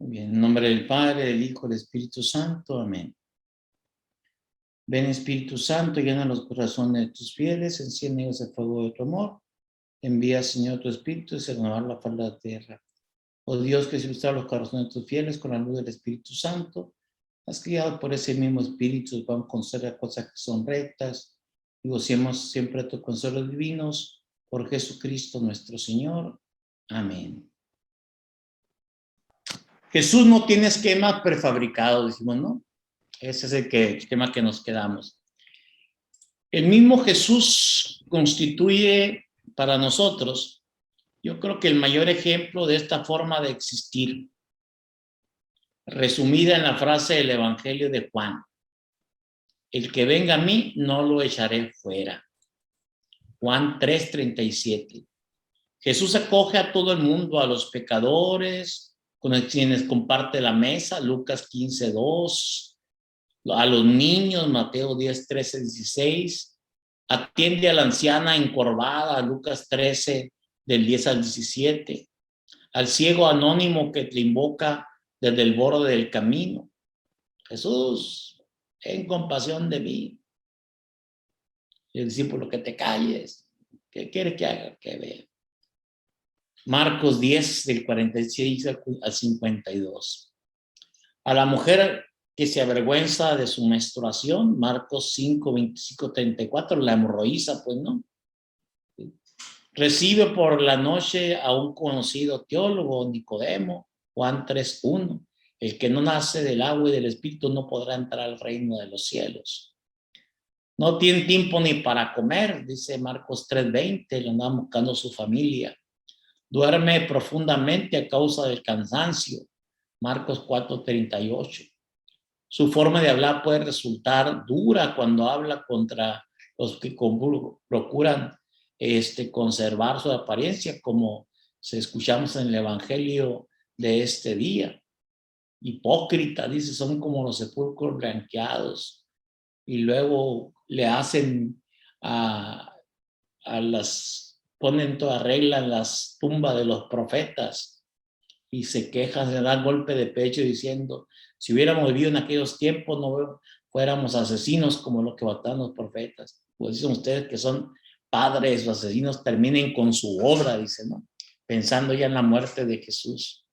Muy bien, en nombre del Padre, del Hijo, del Espíritu Santo. Amén. Ven Espíritu Santo, llena los corazones de tus fieles, enciende ese fuego de tu amor. Envía, Señor, tu Espíritu y se renovar la faz de la tierra. Oh Dios, que ilustra los corazones de tus fieles con la luz del Espíritu Santo, has criado por ese mismo Espíritu, van a conceder cosas que son rectas y gocemos siempre de tus consuelos divinos por Jesucristo nuestro Señor. Amén. Jesús no tiene esquema prefabricado, decimos, ¿no? Ese es el esquema que nos quedamos. El mismo Jesús constituye para nosotros, yo creo que el mayor ejemplo de esta forma de existir, resumida en la frase del Evangelio de Juan: el que venga a mí, no lo echaré fuera. Juan 3:37. Jesús acoge a todo el mundo, a los pecadores, con quienes comparte la mesa, Lucas 15:2, a los niños, Mateo 10:13-16, atiende a la anciana encorvada, Lucas 13, del 10 al 17, al ciego anónimo que te invoca desde el borde del camino. Jesús, ten compasión de mí. Y el discípulo, que te calles. ¿Qué quiere que haga? Que vea. Marcos 10, del 46 al 52. A la mujer que se avergüenza de su menstruación, Marcos 5, 25, 34, la hemorroísa, pues no. Recibe por la noche a un conocido teólogo, Nicodemo, Juan 3:1. El que no nace del agua y del espíritu no podrá entrar al reino de los cielos. No tiene tiempo ni para comer, dice Marcos 3:20, le andaba buscando su familia. Duerme profundamente a causa del cansancio, Marcos 4:38. Su forma de hablar puede resultar dura cuando habla contra los que procuran conservar su apariencia, como se escuchamos en el Evangelio de este día. Hipócrita, dice, son como los sepulcros blanqueados. Y luego le hacen ponen toda regla en las tumbas de los profetas y se quejan, se dan golpe de pecho diciendo: si hubiéramos vivido en aquellos tiempos, no fuéramos asesinos como los que mataron los profetas. Pues dicen ustedes que son padres o asesinos, terminen con su obra, dice, ¿no? Pensando ya en la muerte de Jesús.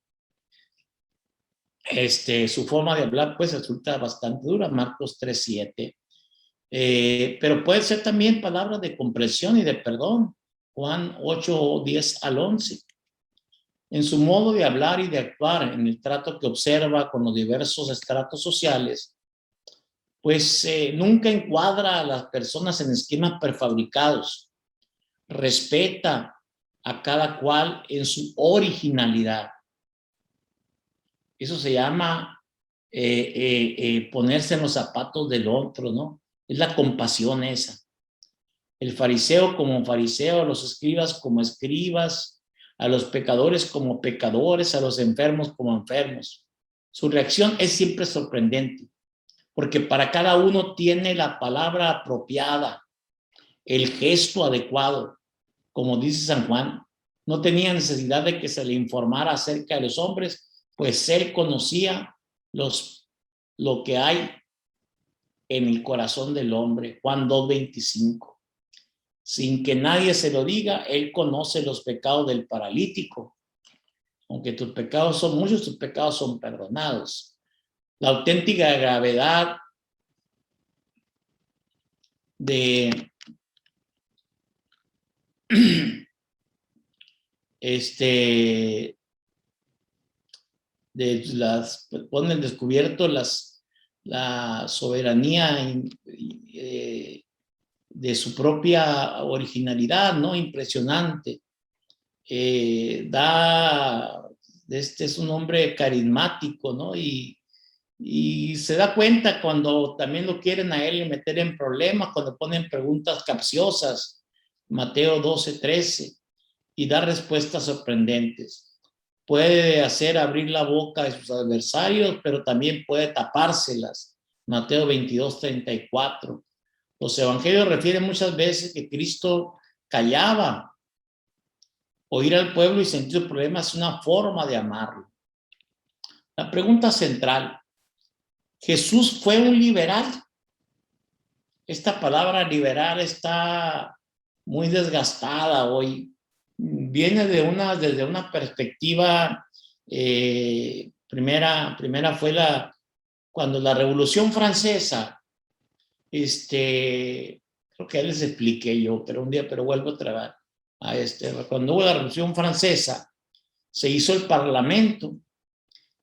Su forma de hablar pues resulta bastante dura, Marcos 3:7. Pero puede ser también palabras de comprensión y de perdón, Juan 8, 10 al 11. En su modo de hablar y de actuar, en el trato que observa con los diversos estratos sociales, pues nunca encuadra a las personas en esquemas prefabricados. Respeta a cada cual en su originalidad. Eso se llama ponerse en los zapatos del otro, ¿no? Es la compasión esa. El fariseo como fariseo, a los escribas como escribas, a los pecadores como pecadores, a los enfermos como enfermos. Su reacción es siempre sorprendente, porque para cada uno tiene la palabra apropiada, el gesto adecuado. Como dice San Juan, no tenía necesidad de que se le informara acerca de los hombres, pues él conocía lo que hay en el corazón del hombre. Juan 2:25. Sin que nadie se lo diga, él conoce los pecados del paralítico. Aunque tus pecados son muchos, tus pecados son perdonados. La auténtica gravedad de pone en descubierto la soberanía de su propia originalidad, ¿no? Impresionante. Es un hombre carismático, ¿no? Y se da cuenta cuando también lo quieren a él meter en problemas, cuando ponen preguntas capciosas, Mateo 12:13, y da respuestas sorprendentes. Puede hacer abrir la boca de sus adversarios, pero también puede tapárselas, Mateo 22:34. Los evangelios refieren muchas veces que Cristo callaba. Oír al pueblo y sentir sus problemas es una forma de amarlo. La pregunta central, ¿Jesús fue un liberal? Esta palabra liberal está muy desgastada hoy. Viene desde una perspectiva, primera fue cuando la Revolución Francesa, creo que ya les expliqué yo, pero vuelvo otra vez cuando hubo la Revolución Francesa, se hizo el Parlamento,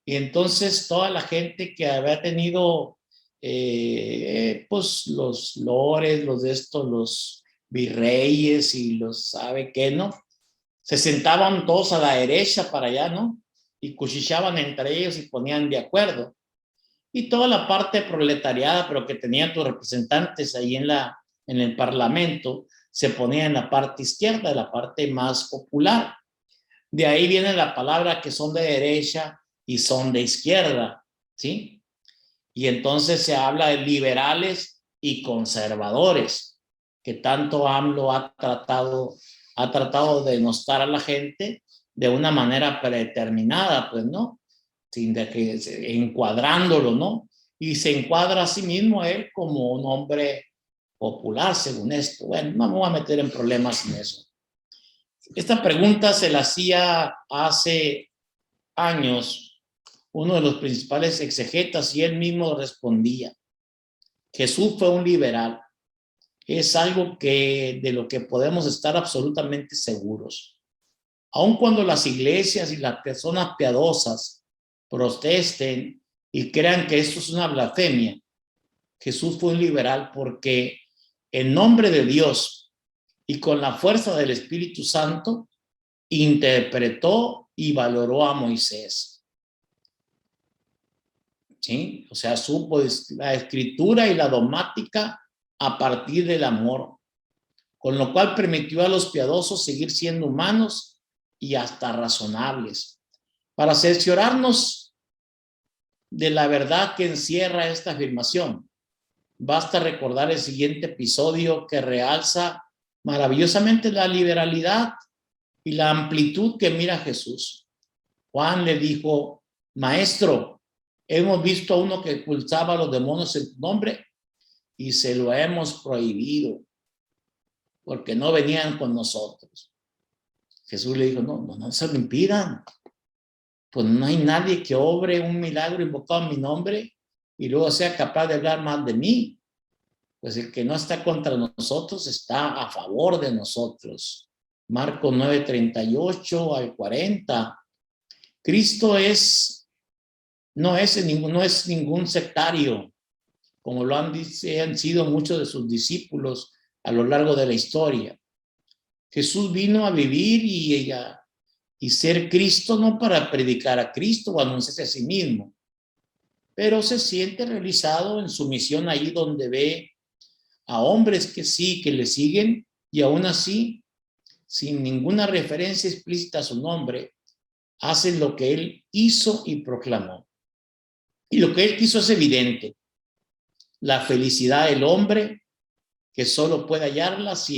y entonces toda la gente que había tenido, pues los lores, los virreyes y los sabe qué, ¿no? Se sentaban todos a la derecha para allá, ¿no? Y cuchicheaban entre ellos y ponían de acuerdo. Y toda la parte proletariada, pero que tenían tus representantes ahí en el Parlamento, se ponía en la parte izquierda, la parte más popular. De ahí viene la palabra que son de derecha y son de izquierda, ¿sí? Y entonces se habla de liberales y conservadores, que tanto AMLO ha tratado de denostar a la gente de una manera predeterminada, pues, ¿no? Sin de que encuadrándolo, ¿no? Y se encuadra a sí mismo él como un hombre popular, según esto. Bueno, no me voy a meter en problemas en eso. Esta pregunta se la hacía hace años uno de los principales exegetas y él mismo respondía: Jesús fue un liberal. Es algo de lo que podemos estar absolutamente seguros. Aun cuando las iglesias y las personas piadosas protesten y crean que esto es una blasfemia, Jesús fue un liberal porque en nombre de Dios y con la fuerza del Espíritu Santo interpretó y valoró a Moisés. ¿Sí? O sea, supo la escritura y la dogmática a partir del amor, con lo cual permitió a los piadosos seguir siendo humanos y hasta razonables. Para cerciorarnos de la verdad que encierra esta afirmación, basta recordar el siguiente episodio que realza maravillosamente la liberalidad y la amplitud que mira Jesús. Juan le dijo: Maestro, hemos visto a uno que expulsaba a los demonios en tu nombre y se lo hemos prohibido porque no venían con nosotros. Jesús le dijo: no se lo impidan. Pues no hay nadie que obre un milagro invocado en mi nombre y luego sea capaz de hablar mal de mí. Pues el que no está contra nosotros está a favor de nosotros. Marcos 9:38 al 40. Cristo no es ningún sectario, como lo han sido muchos de sus discípulos a lo largo de la historia. Jesús vino a vivir y ser Cristo, no para predicar a Cristo o anunciarse a sí mismo, pero se siente realizado en su misión ahí donde ve a hombres que sí, que le siguen, y aún así, sin ninguna referencia explícita a su nombre, hacen lo que él hizo y proclamó. Y lo que él quiso es evidente: la felicidad del hombre, que solo puede hallarla si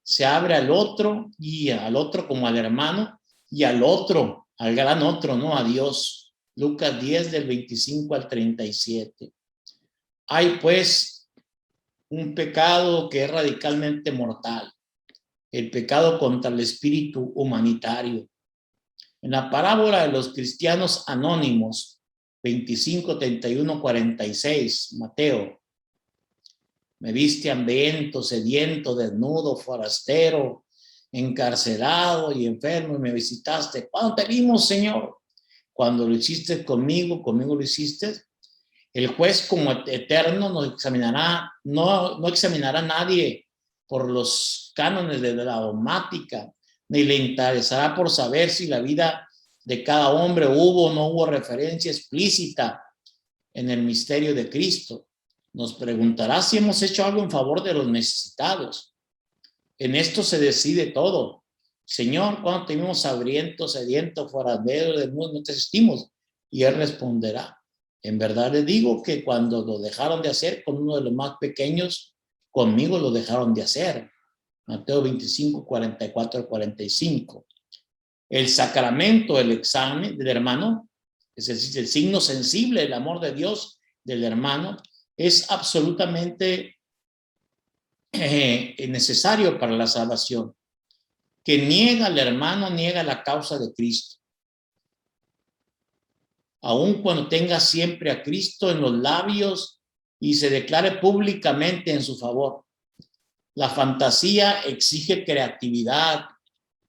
se abre al otro, y al otro como al hermano, y al otro, al gran otro, ¿no? A Dios. Lucas 10 del 25 al 37. Hay pues un pecado que es radicalmente mortal: el pecado contra el espíritu humanitario. En la parábola de los cristianos anónimos, 25, 31, 46, Mateo: me viste hambriento, sediento, desnudo, forastero, encarcelado y enfermo, y me visitaste. ¿Cuándo te vimos, Señor? Cuando lo hiciste conmigo lo hiciste. El juez, como eterno, no examinará a nadie por los cánones de la dogmática, ni le interesará por saber si la vida de cada hombre hubo o no hubo referencia explícita en el misterio de Cristo. Nos preguntará si hemos hecho algo en favor de los necesitados. En esto se decide todo. Señor, cuando te vimos hambriento, sediento, forastero, desnudo, no te asistimos. Y él responderá: en verdad les digo que cuando lo dejaron de hacer con uno de los más pequeños, conmigo lo dejaron de hacer. Mateo 25, 44 al 45. El sacramento del examen del hermano es decir, el signo sensible del amor de Dios, del hermano, es absolutamente necesario para la salvación. Que niega al hermano, niega la causa de Cristo. Aun cuando tenga siempre a Cristo en los labios y se declare públicamente en su favor. La fantasía exige creatividad,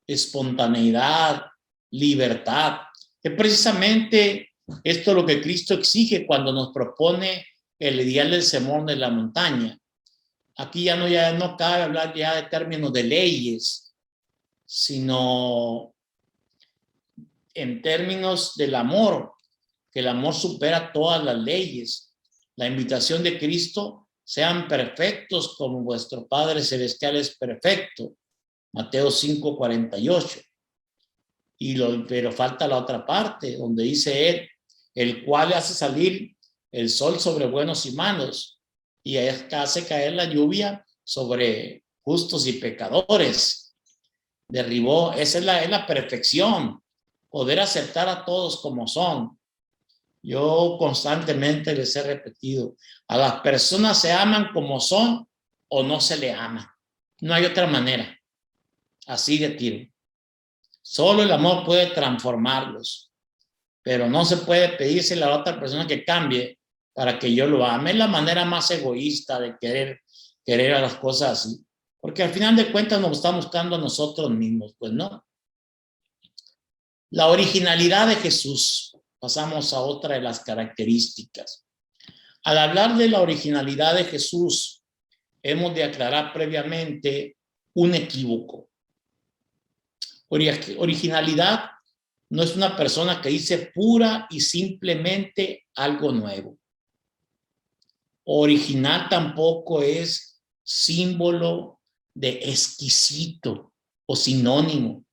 espontaneidad, libertad. Es precisamente esto lo que Cristo exige cuando nos propone el ideal del sermón de la montaña. Aquí ya no cabe hablar ya de términos de leyes, sino en términos del amor, que el amor supera todas las leyes. La invitación de Cristo: sean perfectos como vuestro Padre Celestial es perfecto. Mateo 5:48. Pero falta la otra parte, donde dice él, el cual hace salir el sol sobre buenos y malos, y hace caer la lluvia sobre justos y pecadores. Derribó, esa es la perfección, poder aceptar a todos como son. Yo constantemente les he repetido, a las personas se aman como son o no se le ama. No hay otra manera. Así de tiro. Solo el amor puede transformarlos, pero no se puede pedírsele a la otra persona que cambie para que yo lo ame. Es la manera más egoísta de querer a las cosas así, porque al final de cuentas nos estamos buscando a nosotros mismos, pues no. La originalidad de Jesús. Pasamos a otra de las características. Al hablar de la originalidad de Jesús, hemos de aclarar previamente un equívoco. Originalidad no es una persona que dice pura y simplemente algo nuevo. Original tampoco es símbolo de exquisito o sinónimo.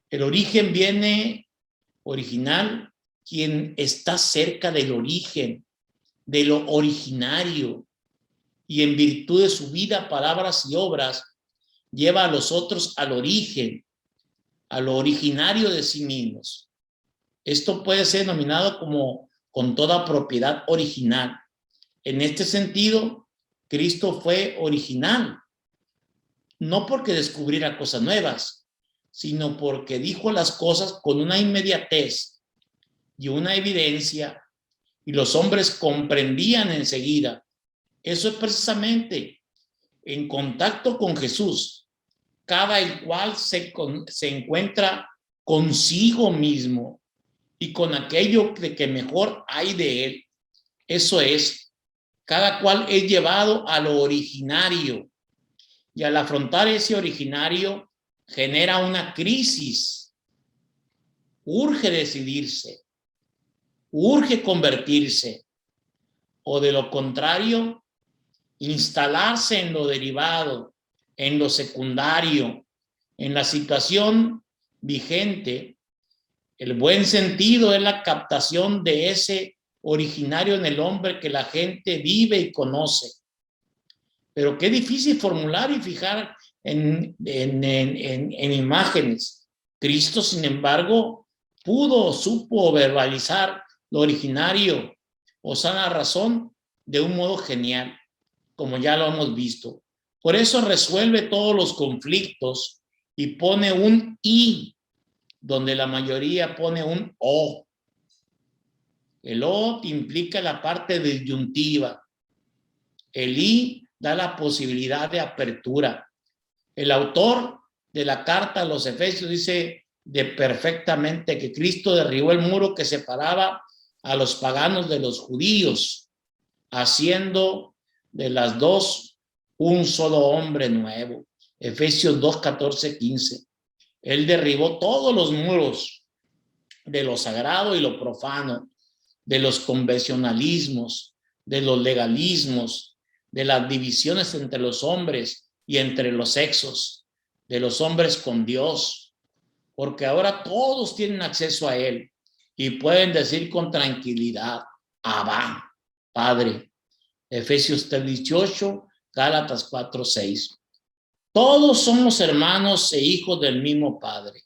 El origen viene original, quien está cerca del origen, de lo originario, y en virtud de su vida, palabras y obras, lleva a los otros al origen, a lo originario de sí mismos. Esto puede ser denominado como con toda propiedad original. En este sentido, Cristo fue original, no porque descubriera cosas nuevas, sino porque dijo las cosas con una inmediatez y una evidencia, y los hombres comprendían enseguida. Eso es precisamente en contacto con Jesús, cada el cual se encuentra consigo mismo y con aquello de que mejor hay de él. Eso es, cada cual es llevado a lo originario, y al afrontar ese originario genera una crisis. Urge decidirse, urge convertirse, o de lo contrario, instalarse en lo derivado, en lo secundario, en la situación vigente. El buen sentido es la captación de ese originario en el hombre que la gente vive y conoce. Pero qué difícil formular y fijar en imágenes. Cristo, sin embargo, supo verbalizar lo originario o sana razón de un modo genial, como ya lo hemos visto. Por eso resuelve todos los conflictos y pone un "y", donde la mayoría pone un "o". El "o" implica la parte disyuntiva. El "y" da la posibilidad de apertura. El autor de la carta a los Efesios dice perfectamente que Cristo derribó el muro que separaba a los paganos de los judíos, haciendo de las dos un solo hombre nuevo. Efesios 2, 14, 15. Él derribó todos los muros de lo sagrado y lo profano, de los convencionalismos, de los legalismos, de las divisiones entre los hombres y entre los sexos, de los hombres con Dios, porque ahora todos tienen acceso a él y pueden decir con tranquilidad: Abba, Padre. Efesios 3:18, Gálatas 4:6. Todos somos hermanos e hijos del mismo Padre.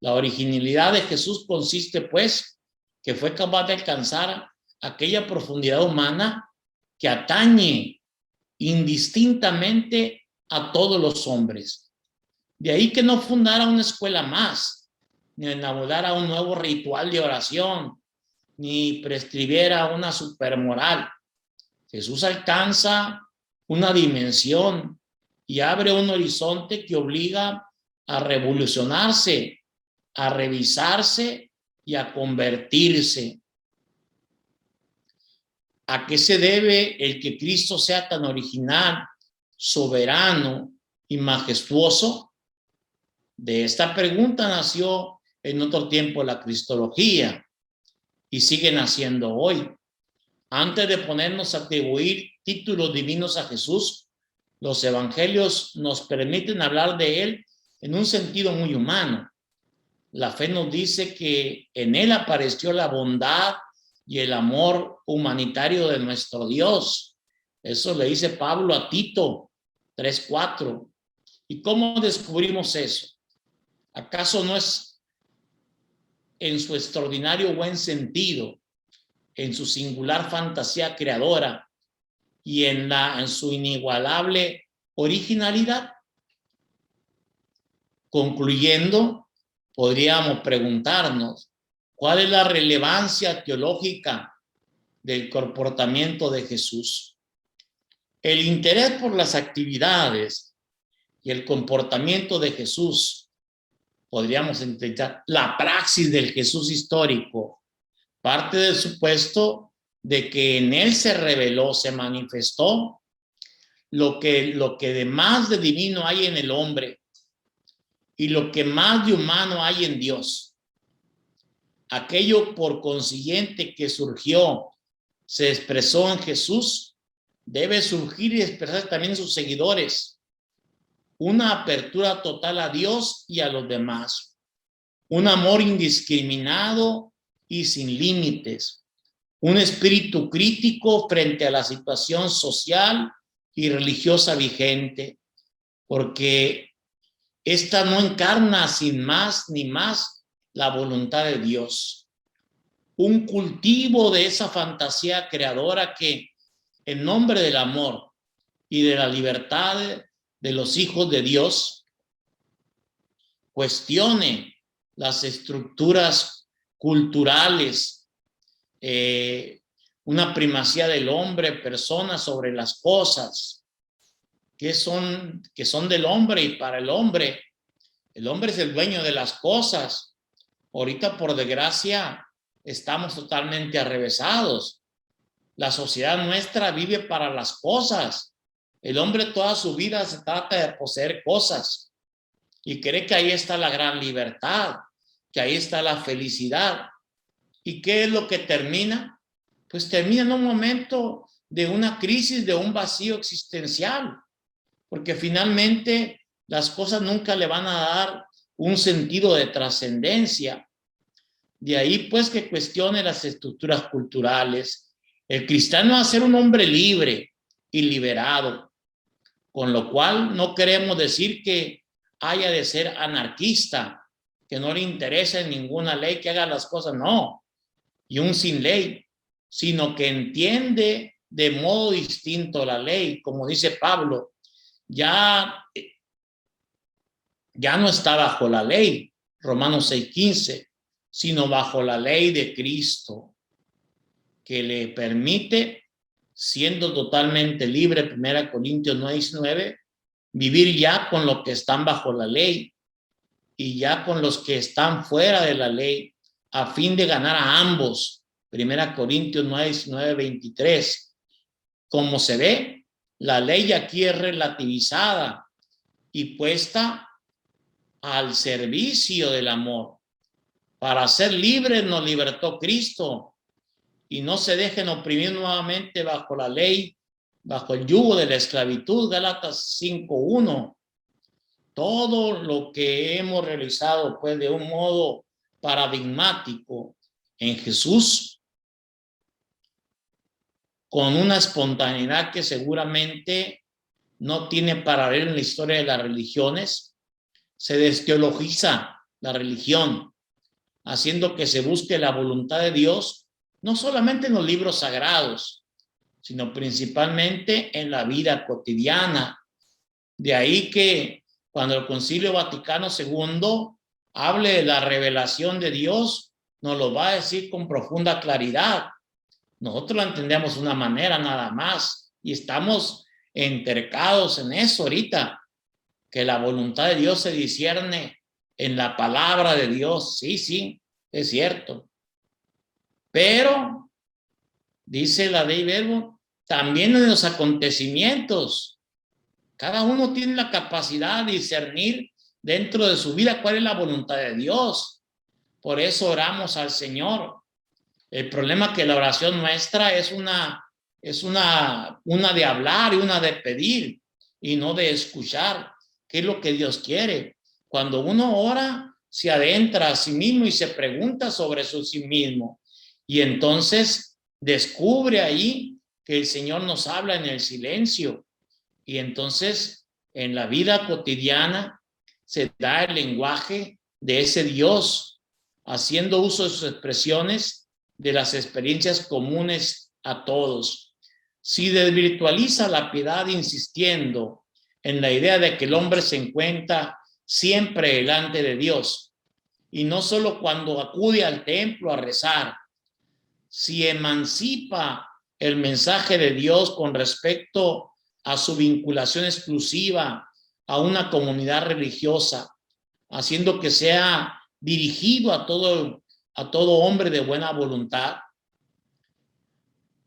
La originalidad de Jesús consiste, pues, que fue capaz de alcanzar aquella profundidad humana que atañe indistintamente a todos los hombres. De ahí que no fundara una escuela más, ni elaborara un nuevo ritual de oración, ni prescribiera una supermoral. Jesús alcanza una dimensión y abre un horizonte que obliga a revolucionarse, a revisarse y a convertirse. ¿A qué se debe el que Cristo sea tan original, soberano y majestuoso? De esta pregunta nació en otro tiempo la cristología y sigue naciendo hoy. Antes de ponernos a atribuir títulos divinos a Jesús, los evangelios nos permiten hablar de él en un sentido muy humano. La fe nos dice que en él apareció la bondad y el amor humanitario de nuestro Dios. Eso le dice Pablo a Tito 3:4. ¿Y cómo descubrimos eso? ¿Acaso no es en su extraordinario buen sentido, en su singular fantasía creadora y en su inigualable originalidad? Concluyendo, podríamos preguntarnos, ¿cuál es la relevancia teológica del comportamiento de Jesús? El interés por las actividades y el comportamiento de Jesús, podríamos intentar la praxis del Jesús histórico, parte del supuesto de que en él se reveló, se manifestó lo que de más de divino hay en el hombre y lo que más de humano hay en Dios. Aquello por consiguiente que surgió, se expresó en Jesús, debe surgir y expresarse también en sus seguidores. Una apertura total a Dios y a los demás. Un amor indiscriminado y sin límites. Un espíritu crítico frente a la situación social y religiosa vigente, porque esta no encarna sin más ni más la voluntad de Dios. Un cultivo de esa fantasía creadora que, en nombre del amor y de la libertad de los hijos de Dios, cuestione las estructuras culturales, una primacía del hombre, persona sobre las cosas, que son del hombre y para el hombre. El hombre es el dueño de las cosas. Ahorita, por desgracia, estamos totalmente arrevesados. La sociedad nuestra vive para las cosas. El hombre toda su vida se trata de poseer cosas y cree que ahí está la gran libertad, que ahí está la felicidad. ¿Y qué es lo que termina? Pues termina en un momento de una crisis, de un vacío existencial, porque finalmente las cosas nunca le van a dar un sentido de trascendencia. De ahí pues que cuestione las estructuras culturales. El cristiano va a ser un hombre libre y liberado, con lo cual no queremos decir que haya de ser anarquista, que no le interese ninguna ley, que haga las cosas, no, y un sin ley, sino que entiende de modo distinto la ley, como dice Pablo, ya no está bajo la ley, Romanos 6:15, sino bajo la ley de Cristo, que le permite, siendo totalmente libre, 1 Corintios 9:19, vivir ya con los que están bajo la ley y ya con los que están fuera de la ley, a fin de ganar a ambos. 1 Corintios 9:23. Como se ve, la ley aquí es relativizada y puesta al servicio del amor. Para ser libres nos libertó Cristo y no se dejen oprimir nuevamente bajo la ley, bajo el yugo de la esclavitud. Gálatas 5:1. Todo lo que hemos realizado pues de un modo paradigmático en Jesús, con una espontaneidad que seguramente no tiene paralelo en la historia de las religiones. Se desteologiza la religión haciendo que se busque la voluntad de Dios, no solamente en los libros sagrados, sino principalmente en la vida cotidiana. De ahí que cuando el Concilio Vaticano II hable de la revelación de Dios, nos lo va a decir con profunda claridad. Nosotros lo entendemos de una manera nada más y estamos entercados en eso ahorita, que la voluntad de Dios se discierne en la palabra de Dios. Sí, sí, es cierto. Pero, dice la Dei Verbum, también en los acontecimientos. Cada uno tiene la capacidad de discernir dentro de su vida cuál es la voluntad de Dios. Por eso oramos al Señor. El problema es que la oración nuestra es una de hablar y una de pedir y no de escuchar qué es lo que Dios quiere. Cuando uno ora, se adentra a sí mismo y se pregunta sobre sí mismo. Y entonces descubre ahí que el Señor nos habla en el silencio. Y entonces en la vida cotidiana se da el lenguaje de ese Dios, haciendo uso de sus expresiones, de las experiencias comunes a todos. Si desvirtualiza la piedad insistiendo en la idea de que el hombre se encuentra siempre delante de Dios, y no solo cuando acude al templo a rezar, si emancipa el mensaje de Dios con respecto a su vinculación exclusiva a una comunidad religiosa, haciendo que sea dirigido a todo hombre de buena voluntad.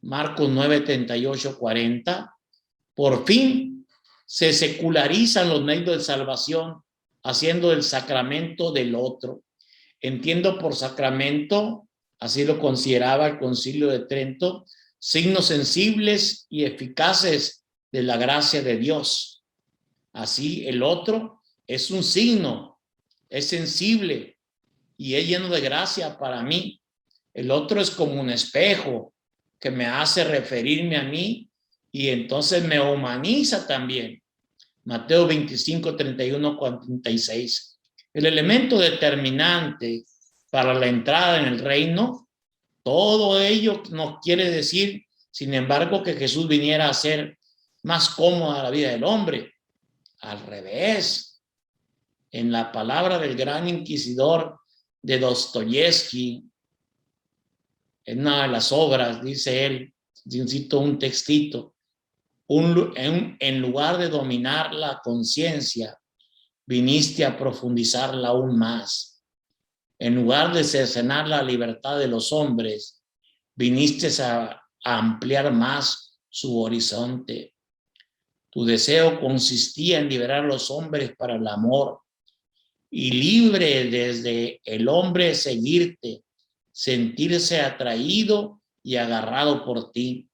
Marcos 9, 38, 40. Por fin se secularizan los medios de salvación, haciendo el sacramento del otro. Entiendo por sacramento, así lo consideraba el Concilio de Trento, signos sensibles y eficaces de la gracia de Dios. Así el otro es un signo, es sensible y es lleno de gracia para mí. El otro es como un espejo que me hace referirme a mí y entonces me humaniza también. Mateo 25, 31, 46. El elemento determinante para la entrada en el reino, todo ello nos quiere decir, sin embargo, que Jesús viniera a hacer más cómoda la vida del hombre. Al revés, en la palabra del gran inquisidor de Dostoyevsky, en una de las obras, dice él, cito un textito, en lugar de dominar la conciencia, viniste a profundizarla aún más. En lugar de cercenar la libertad de los hombres, viniste a ampliar más su horizonte. Tu deseo consistía en liberar a los hombres para el amor y libre desde el hombre seguirte, sentirse atraído y agarrado por ti.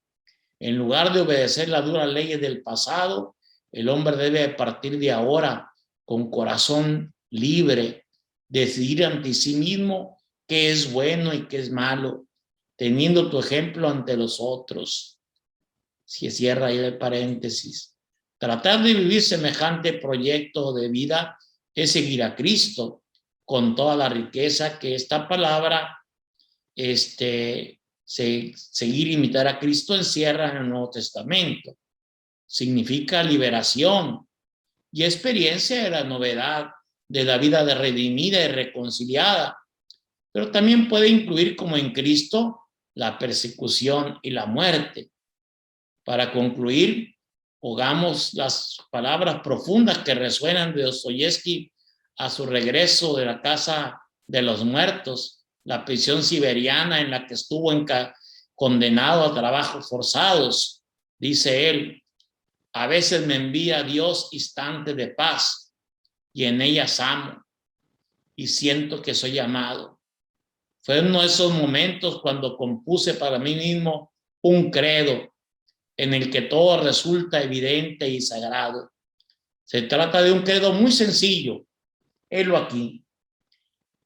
En lugar de obedecer las duras leyes del pasado, el hombre debe partir de ahora con corazón libre, decidir ante sí mismo qué es bueno y qué es malo, teniendo tu ejemplo ante los otros. Si cierra ahí el paréntesis. Tratar de vivir semejante proyecto de vida es seguir a Cristo con toda la riqueza que esta palabra, seguir imitar a Cristo encierra en el Nuevo Testamento. Significa liberación y experiencia de la novedad de la vida de redimida y reconciliada, pero también puede incluir, como en Cristo, la persecución y la muerte. Para concluir, pongamos las palabras profundas que resuenan de Dostoyevsky a su regreso de la casa de los muertos, la prisión siberiana en la que estuvo condenado a trabajos forzados. Dice él, a veces me envía Dios instantes de paz y en ellas amo y siento que soy amado. Fue uno de esos momentos cuando compuse para mí mismo un credo en el que todo resulta evidente y sagrado. Se trata de un credo muy sencillo. Helo aquí.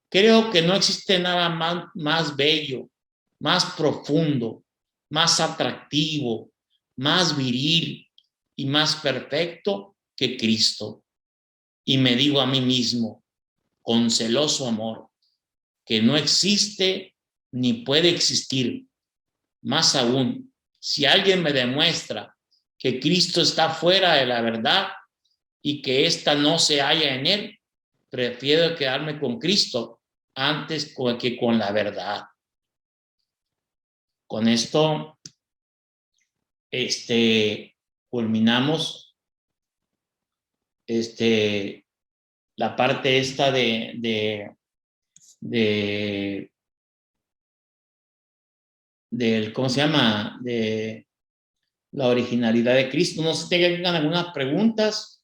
Creo que no existe nada más bello, más profundo, más atractivo, más viril y más perfecto que Cristo. Y me digo a mí mismo, con celoso amor, que no existe ni puede existir. Más aún, si alguien me demuestra que Cristo está fuera de la verdad y que ésta no se halla en él, prefiero quedarme con Cristo antes que con la verdad. Con esto, culminamos la parte esta del, ¿cómo se llama? De la originalidad de Cristo. No sé si tengan algunas preguntas.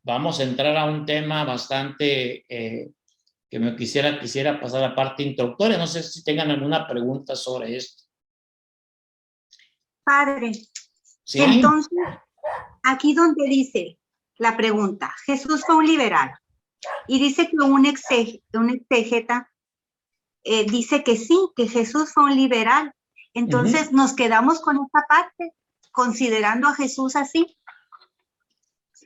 Vamos a entrar a un tema bastante que me quisiera pasar a la parte introductoria. No sé si tengan alguna pregunta sobre esto. Padre, ¿Sí? Entonces, aquí donde dice la pregunta, Jesús fue un liberal, y dice que un exégeta dice que sí, que Jesús fue un liberal. Entonces, nos quedamos con esta parte, considerando a Jesús así.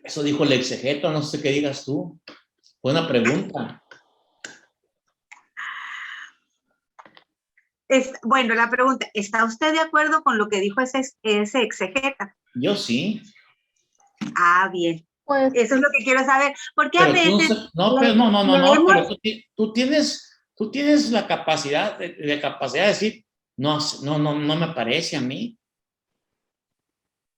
Eso dijo el exegeta, no sé qué digas tú. Buena pregunta. Bueno, la pregunta, ¿está usted de acuerdo con lo que dijo ese exegeta? Yo sí. Ah, bien. Pues, eso es lo que quiero saber. Porque pero a veces... no, pero tú tienes la capacidad de decir, no me parece a mí.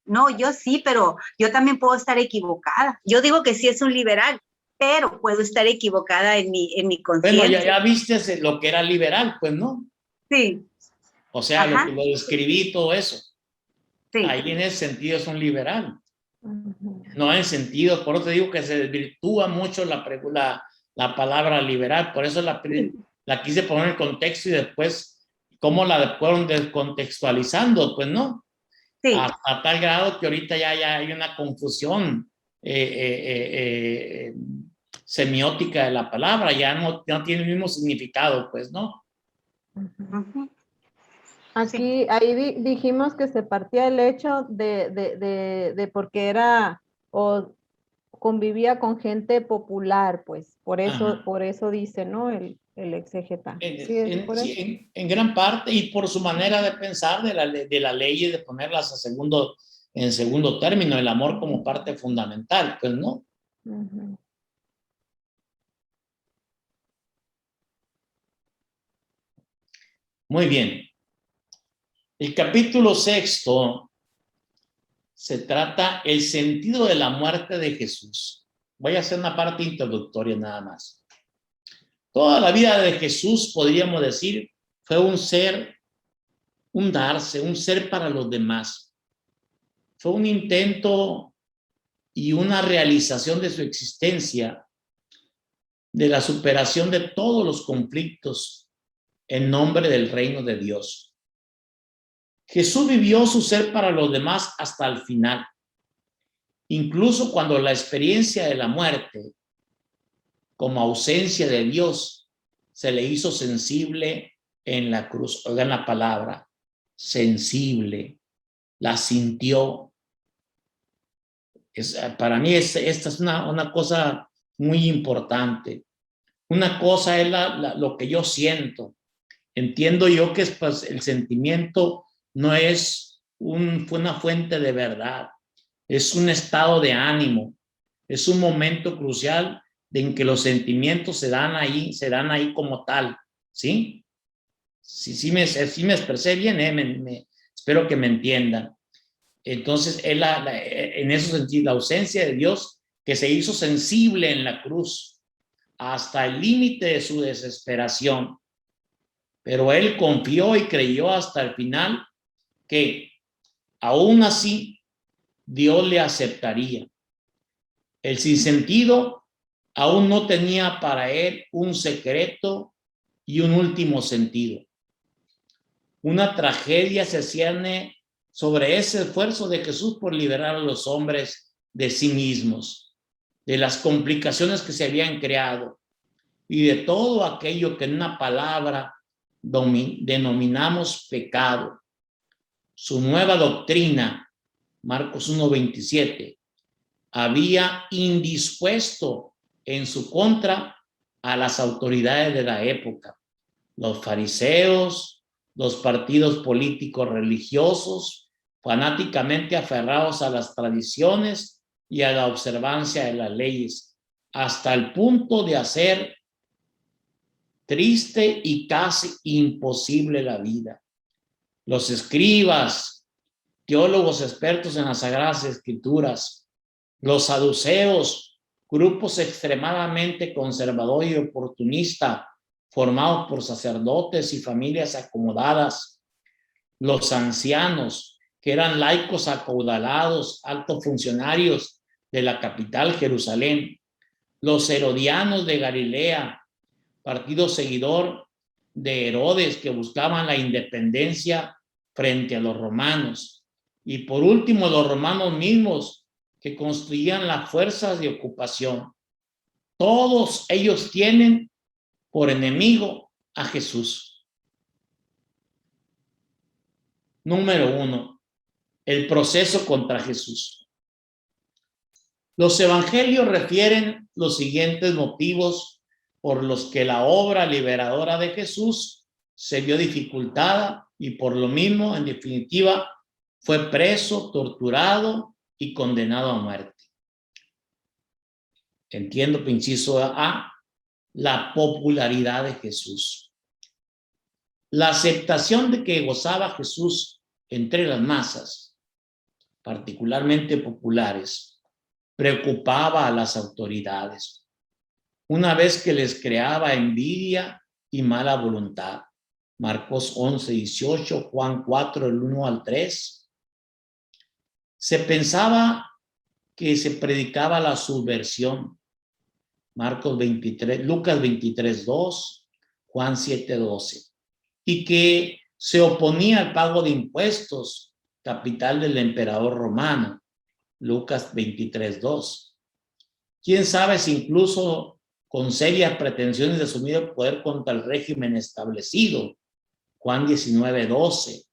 No, yo sí, pero yo también puedo estar equivocada. Yo digo que sí es un liberal, pero puedo estar equivocada en mi conciencia. Bueno, ya viste lo que era liberal, pues, ¿no? Sí. O sea, lo que lo describí, todo eso. Sí. Ahí en ese sentido es un liberal. No en sentido, por eso te digo que se desvirtúa mucho la palabra liberal, por eso la quise poner en contexto y después cómo la fueron descontextualizando, pues no. Sí. A tal grado que ahorita ya hay una confusión semiótica de la palabra, ya no tiene el mismo significado, pues no. Aquí, ahí dijimos que se partía el hecho de porque era o convivía con gente popular, pues, por eso dice, ¿no? El exégeta. En gran parte, y por su manera de pensar de la ley y de ponerlas en segundo término, el amor como parte fundamental, pues, ¿no? Muy bien. El capítulo 6 se trata el sentido de la muerte de Jesús. Voy a hacer una parte introductoria nada más. Toda la vida de Jesús, podríamos decir, fue un ser, un darse, un ser para los demás. Fue un intento y una realización de su existencia, de la superación de todos los conflictos en nombre del reino de Dios. Jesús vivió su ser para los demás hasta el final, incluso cuando la experiencia de la muerte, como ausencia de Dios, se le hizo sensible en la cruz. Oigan la palabra, sensible, la sintió. Para mí esta es una cosa muy importante. Una cosa es lo que yo siento. Entiendo yo que pues, el sentimiento no es una fuente de verdad, es un estado de ánimo, es un momento crucial en que los sentimientos se dan ahí como tal, ¿sí? Sí me expresé bien, espero que me entiendan. Entonces, en eso sentí la ausencia de Dios que se hizo sensible en la cruz hasta el límite de su desesperación. Pero él confió y creyó hasta el final que aún así Dios le aceptaría. El sinsentido aún no tenía para él un secreto y un último sentido. Una tragedia se cierne sobre ese esfuerzo de Jesús por liberar a los hombres de sí mismos, de las complicaciones que se habían creado y de todo aquello que en una palabra denominamos pecado. Su nueva doctrina, Marcos 1:27, había indispuesto en su contra a las autoridades de la época, los fariseos, los partidos políticos religiosos, fanáticamente aferrados a las tradiciones y a la observancia de las leyes, hasta el punto de hacer triste y casi imposible la vida. Los escribas, teólogos expertos en las Sagradas Escrituras, los saduceos, grupos extremadamente conservador y oportunista, formados por sacerdotes y familias acomodadas, los ancianos, que eran laicos acaudalados, altos funcionarios de la capital, Jerusalén, los herodianos de Galilea, partido seguidor de Herodes, que buscaban la independencia frente a los romanos, y por último los romanos mismos, que construían las fuerzas de ocupación. Todos ellos tienen por enemigo a Jesús. Número 1, el proceso contra Jesús. Los evangelios refieren los siguientes motivos por los que la obra liberadora de Jesús se vio dificultada y por lo mismo, en definitiva, fue preso, torturado y condenado a muerte. Entiendo, inciso A, la popularidad de Jesús. La aceptación de que gozaba Jesús entre las masas, particularmente populares, preocupaba a las autoridades, una vez que les creaba envidia y mala voluntad. Marcos 11:18, Juan 4, el 1 al 3. Se pensaba que se predicaba la subversión. Lucas 23:2, Juan 7:12. Y que se oponía al pago de impuestos, capital del emperador romano. Lucas 23:2. Quién sabe si incluso con serias pretensiones de asumir el poder contra el régimen establecido. Juan 19:12.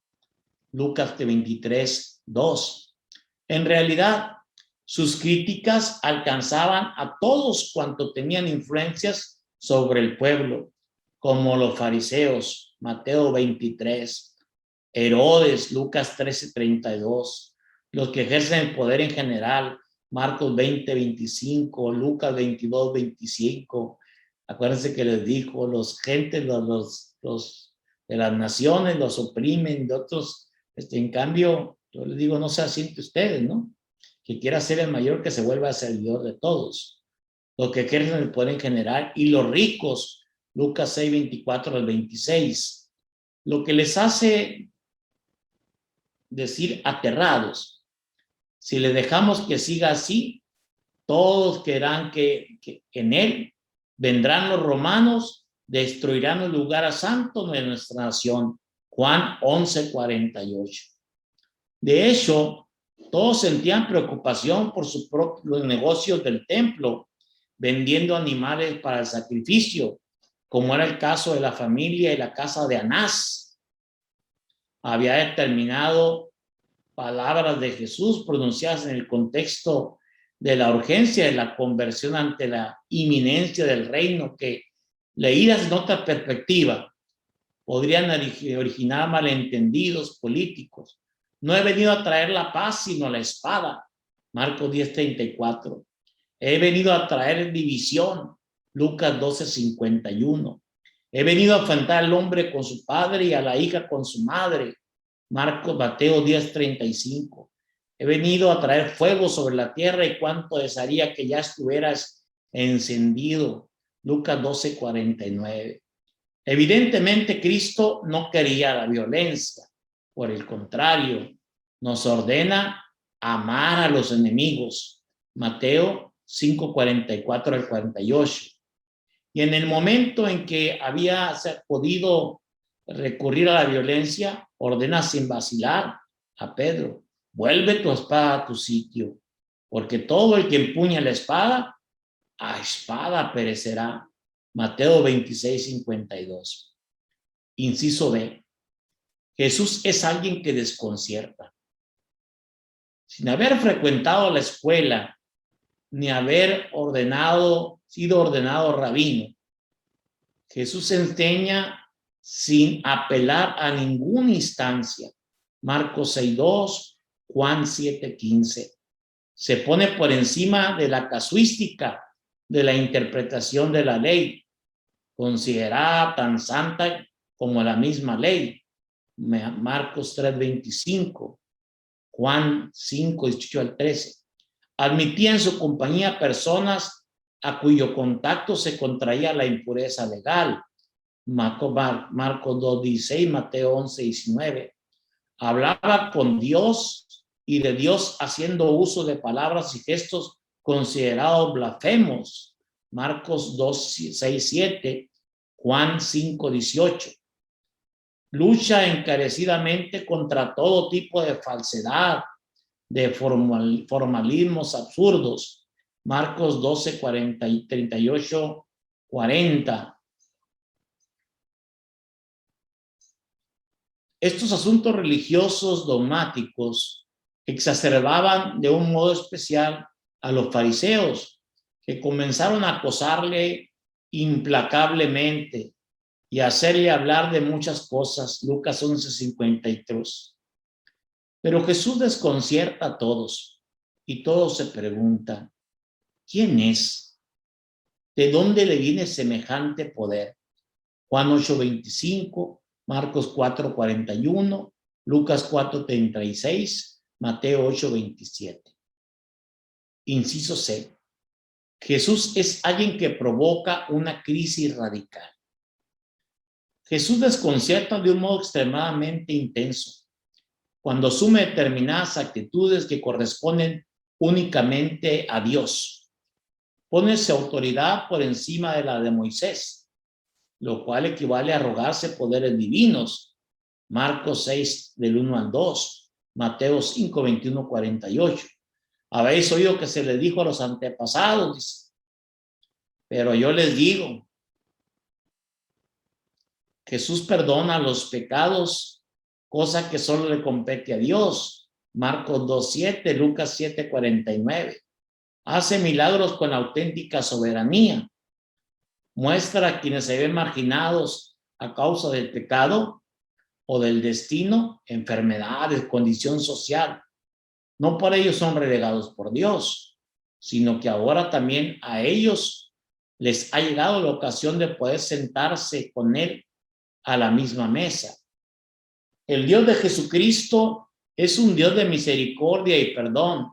Lucas 23:2. En realidad, sus críticas alcanzaban a todos cuantos tenían influencias sobre el pueblo, como los fariseos, Mateo 23, Herodes, Lucas 13:32, los que ejercen el poder en general, Marcos 20:25, Lucas 22:25. Acuérdense que les dijo, los gentes, los de las naciones los oprimen, de otros, en cambio, yo les digo, no se asiente ustedes, ¿no? Que quiera ser el mayor, que se vuelva servidor de todos. Los que ejercen el poder en general y los ricos, Lucas 6:24 al 26. Lo que les hace decir aterrados, si le dejamos que siga así, todos creerán que en él vendrán los romanos, destruirán el lugar santo de nuestra nación. Juan 11:48. De hecho, todos sentían preocupación por sus propios negocios del templo, vendiendo animales para el sacrificio, como era el caso de la familia y la casa de Anás. Había determinado palabras de Jesús pronunciadas en el contexto de la urgencia de la conversión ante la inminencia del reino, que, leídas en otra perspectiva, podrían originar malentendidos políticos. No he venido a traer la paz, sino la espada. Marcos 10:34. He venido a traer división. Lucas 12:51. He venido a enfrentar al hombre con su padre y a la hija con su madre. Mateo 10:35. He venido a traer fuego sobre la tierra y cuánto desearía que ya estuvieras encendido. Lucas 12:49. Evidentemente, Cristo no quería la violencia. Por el contrario, nos ordena amar a los enemigos. Mateo 5:44 al 48. Y en el momento en que había podido recurrir a la violencia, ordena sin vacilar a Pedro: vuelve tu espada a tu sitio, porque todo el que empuña la espada, a espada perecerá. Mateo 26:52. Inciso B. Jesús es alguien que desconcierta. Sin haber frecuentado la escuela, ni haber sido ordenado rabino, Jesús enseña sin apelar a ninguna instancia. Marcos 6:2, Juan 7:15. Se pone por encima de la casuística de la interpretación de la ley, considerada tan santa como la misma ley. Marcos 3:25, Juan 5:18-13. Admitía en su compañía personas a cuyo contacto se contraía la impureza legal. Marcos 2:16, Mateo 11:19. Hablaba con Dios y de Dios haciendo uso de palabras y gestos considerados blasfemos. Marcos 2:6-7, Juan 5:18. Lucha encarecidamente contra todo tipo de falsedad, de formalismos absurdos. Marcos 12:38-40. Estos asuntos religiosos dogmáticos exacerbaban de un modo especial a los fariseos, que comenzaron a acosarle implacablemente y a hacerle hablar de muchas cosas. Lucas 11:53. Pero Jesús desconcierta a todos y todos se preguntan, ¿quién es? ¿De dónde le viene semejante poder? Juan 8:25, Marcos 4:41, Lucas 4:36, Mateo 8:27. Inciso C. Jesús es alguien que provoca una crisis radical. Jesús desconcierta de un modo extremadamente intenso cuando asume determinadas actitudes que corresponden únicamente a Dios. Pone su autoridad por encima de la de Moisés, lo cual equivale a arrogarse poderes divinos. Marcos 6:1-2, Mateo 5:21-48. Habéis oído que se les dijo a los antepasados, dice, pero yo les digo, Jesús perdona los pecados, cosa que solo le compete a Dios. Marcos 2:7, Lucas 7:49. Hace milagros con auténtica soberanía. Muestra a quienes se ven marginados a causa del pecado o del destino, enfermedades, condición social. No por ellos son relegados por Dios, sino que ahora también a ellos les ha llegado la ocasión de poder sentarse con Él a la misma mesa. El Dios de Jesucristo es un Dios de misericordia y perdón,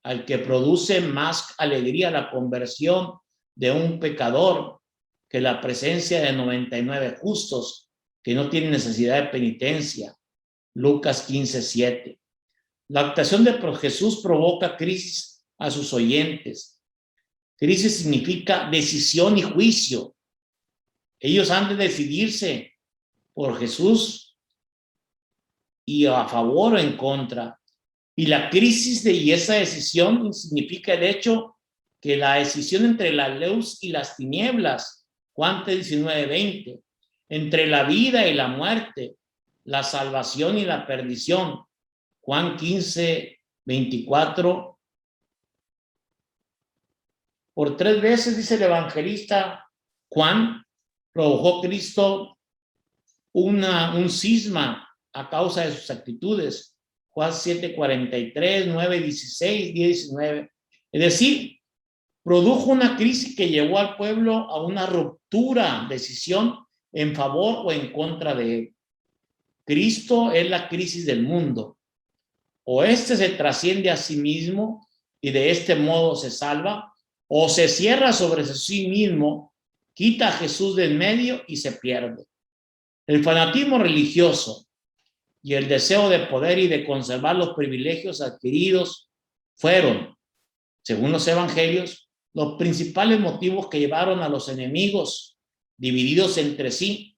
al que produce más alegría la conversión de un pecador que la presencia de 99 justos que no tienen necesidad de penitencia. Lucas 15:7. La actuación de Jesús provoca crisis a sus oyentes. Crisis significa decisión y juicio. Ellos han de decidirse por Jesús y a favor o en contra. Y la crisis y esa decisión significa el hecho que la decisión entre la luz y las tinieblas, Juan 19:20, entre la vida y la muerte, la salvación y la perdición, Juan 15:24. Por 3 veces, dice el evangelista Juan, provocó Cristo un cisma a causa de sus actitudes. Juan 7:43, 9:16, 10:19. Es decir, produjo una crisis que llevó al pueblo a una ruptura, decisión en favor o en contra de él. Cristo es la crisis del mundo. O se trasciende a sí mismo y de este modo se salva, o se cierra sobre sí mismo, quita a Jesús de en medio y se pierde. El fanatismo religioso y el deseo de poder y de conservar los privilegios adquiridos fueron, según los evangelios, los principales motivos que llevaron a los enemigos, divididos entre sí,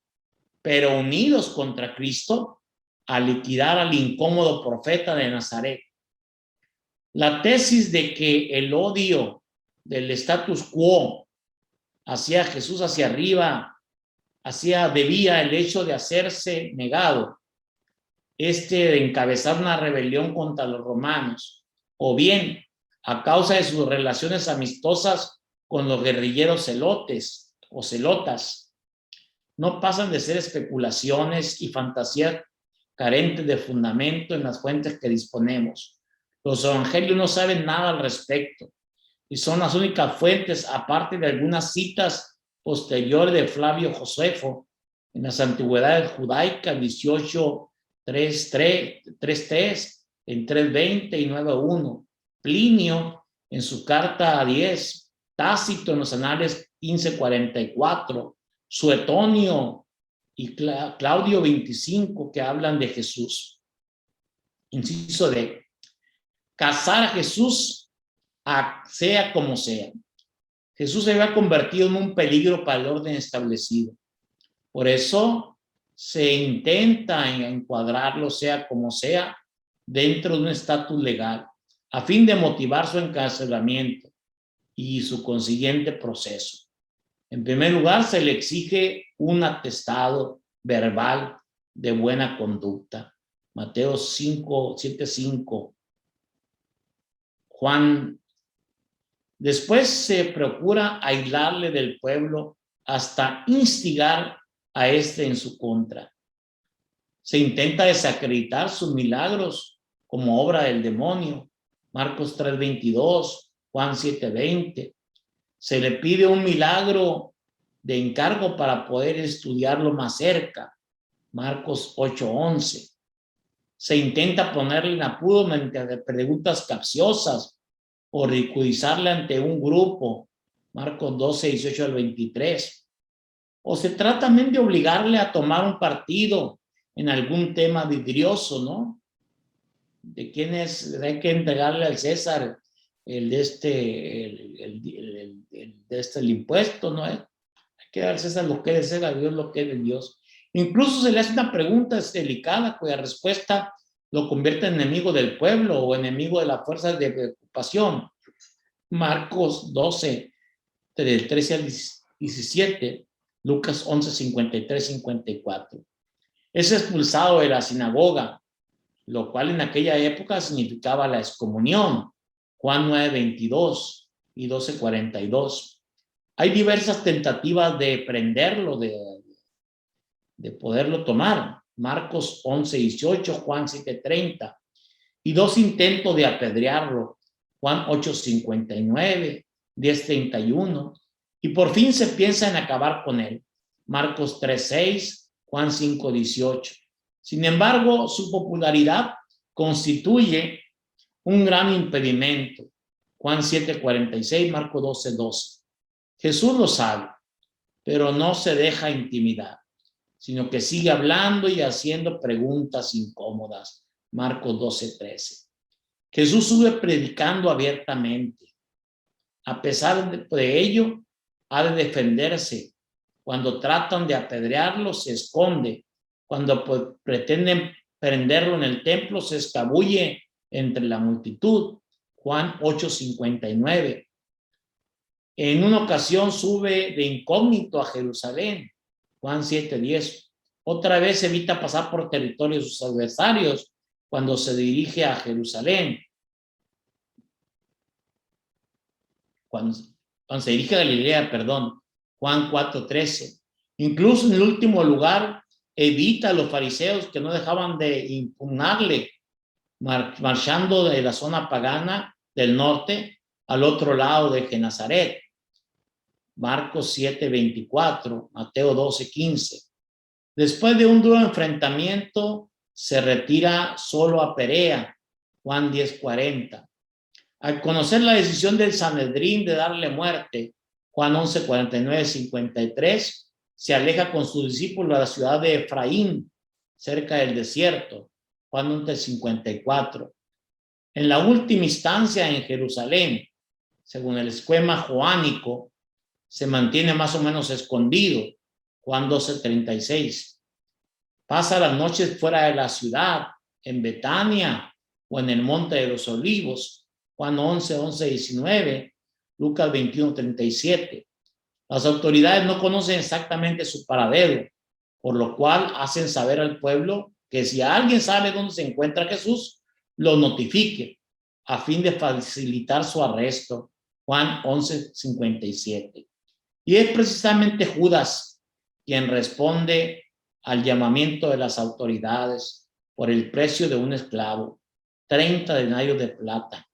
pero unidos contra Cristo, a liquidar al incómodo profeta de Nazaret. La tesis de que el odio del status quo hacia Jesús hacia arriba, debía el hecho de hacerse negado, de encabezar una rebelión contra los romanos, o bien a causa de sus relaciones amistosas con los guerrilleros celotes o celotas. no pasan de ser especulaciones y fantasías carentes de fundamento en las fuentes que disponemos. Los evangelios no saben nada al respecto y son las únicas fuentes, aparte de algunas citas posteriores de Flavio Josefo en las antigüedades judaicas 18:3, en 3:20 y 9:1, Plinio en su carta a 10, Tácito en los anales 15:44, Suetonio y Claudio 25 que hablan de Jesús. Inciso D. Casar a Jesús sea como sea. Jesús se había convertido en un peligro para el orden establecido. Por eso se intenta encuadrarlo, sea como sea, dentro de un estatus legal, a fin de motivar su encarcelamiento y su consiguiente proceso. En primer lugar, se le exige un atestado verbal de buena conducta. Mateo 7:5. Juan. Después se procura aislarle del pueblo hasta instigar a este en su contra. Se intenta desacreditar sus milagros como obra del demonio. Marcos 3:22, Juan 7:20. Se le pide un milagro de encargo para poder estudiarlo más cerca. Marcos 8:11. Se intenta ponerle en apuro mediante preguntas capciosas o ridiculizarle ante un grupo. Marcos 12:18-23. O se trata también de obligarle a tomar un partido en algún tema vidrioso, ¿no? De quienes hay que entregarle al César el impuesto, ¿no? Hay que dar al César lo que es de César, a Dios lo que es de Dios. Incluso se le hace una pregunta delicada cuya respuesta lo convierte en enemigo del pueblo o enemigo de las fuerzas de ocupación. Marcos 12, del 13 al 17, Lucas 11:53-54. Es expulsado de la sinagoga, lo cual en aquella época significaba la excomunión. Juan 9:22 y 12:42. Hay diversas tentativas de prenderlo, de poderlo tomar. Marcos 11:18, Juan 7:30. Y 2 intentos de apedrearlo. Juan 8:59, 10:31. Y por fin se piensa en acabar con él. Marcos 3:6, Juan 5:18. Sin embargo, su popularidad constituye un gran impedimento. Juan 7:46, Marcos 12:12. Jesús lo sabe, pero no se deja intimidar, sino que sigue hablando y haciendo preguntas incómodas. Marcos 12:13. Jesús sube predicando abiertamente. A pesar de ello, ha de defenderse. Cuando tratan de apedrearlo, se esconde. Cuando pretenden prenderlo en el templo, se escabulle entre la multitud. Juan 8:59. En una ocasión sube de incógnito a Jerusalén. Juan 7:10. Otra vez evita pasar por territorio de sus adversarios cuando se dirige a Jerusalén. Cuando se dirige a Galilea, Juan 4:13. Incluso en el último lugar, evita a los fariseos que no dejaban de impugnarle, marchando de la zona pagana del norte al otro lado de Genazaret. Marcos 7:24, Mateo 12:15. Después de un duro enfrentamiento, se retira solo a Perea. Juan 10:40. Al conocer la decisión del Sanedrín de darle muerte, Juan 11:49-53, se aleja con sus discípulos a la ciudad de Efraín, cerca del desierto. Juan 11:54. En la última instancia en Jerusalén, según el esquema joánico, se mantiene más o menos escondido. Juan 12:36. Pasa las noches fuera de la ciudad, en Betania o en el Monte de los Olivos. Juan 11:19, Lucas 21:37. Las autoridades no conocen exactamente su paradero, por lo cual hacen saber al pueblo que si alguien sabe dónde se encuentra Jesús, lo notifique, a fin de facilitar su arresto. Juan 11:57. Y es precisamente Judas quien responde al llamamiento de las autoridades por el precio de un esclavo, 30 denarios de plata,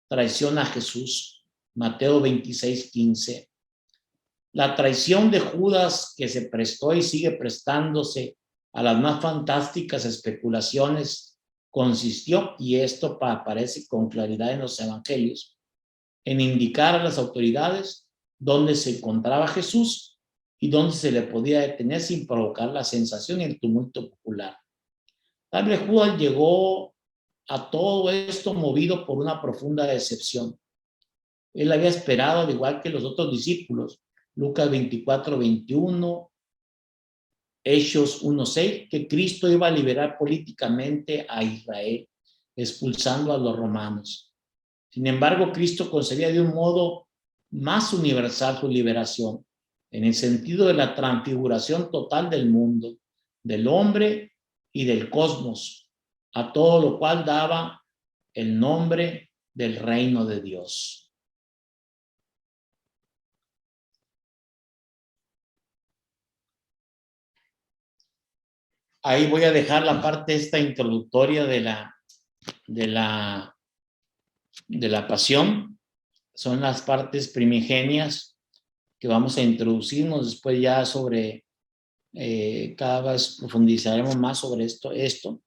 traiciona a Jesús, Mateo 26:15. La traición de Judas, que se prestó y sigue prestándose a las más fantásticas especulaciones, consistió, y esto aparece con claridad en los evangelios, en indicar a las autoridades dónde se encontraba Jesús y dónde se le podía detener sin provocar la sensación y el tumulto popular. Tal vez Judas llegó a todo esto movido por una profunda decepción. Él había esperado, al igual que los otros discípulos, Lucas 24:21, Hechos 1:6, que Cristo iba a liberar políticamente a Israel, expulsando a los romanos. Sin embargo, Cristo concebía de un modo más universal su liberación, en el sentido de la transfiguración total del mundo, del hombre y del cosmos, a todo lo cual daba el nombre del reino de Dios. Ahí voy a dejar la parte esta introductoria de la pasión. Son las partes primigenias que vamos a introducirnos. Después ya sobre, cada vez profundizaremos más sobre esto,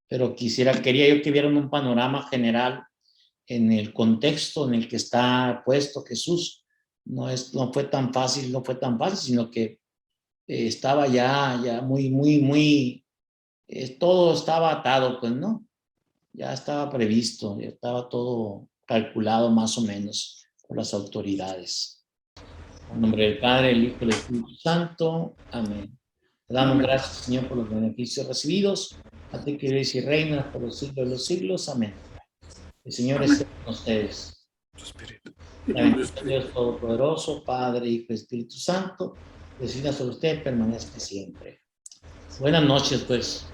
pero quería yo que vieran un panorama general en el contexto en el que está puesto Jesús. No fue tan fácil, sino que estaba ya muy, todo estaba atado, pues, ¿no? Ya estaba previsto, ya estaba todo calculado más o menos por las autoridades. En nombre del Padre, el Hijo y el Espíritu Santo. Amén. Te damos gracias, Señor, por los beneficios recibidos. A ti que vives y reinas por los siglos de los siglos. Amén. El Señor esté con ustedes. La bendición de Dios Todopoderoso, Padre, Hijo y Espíritu Santo, descienda sobre usted y permanezca siempre. Buenas noches, pues.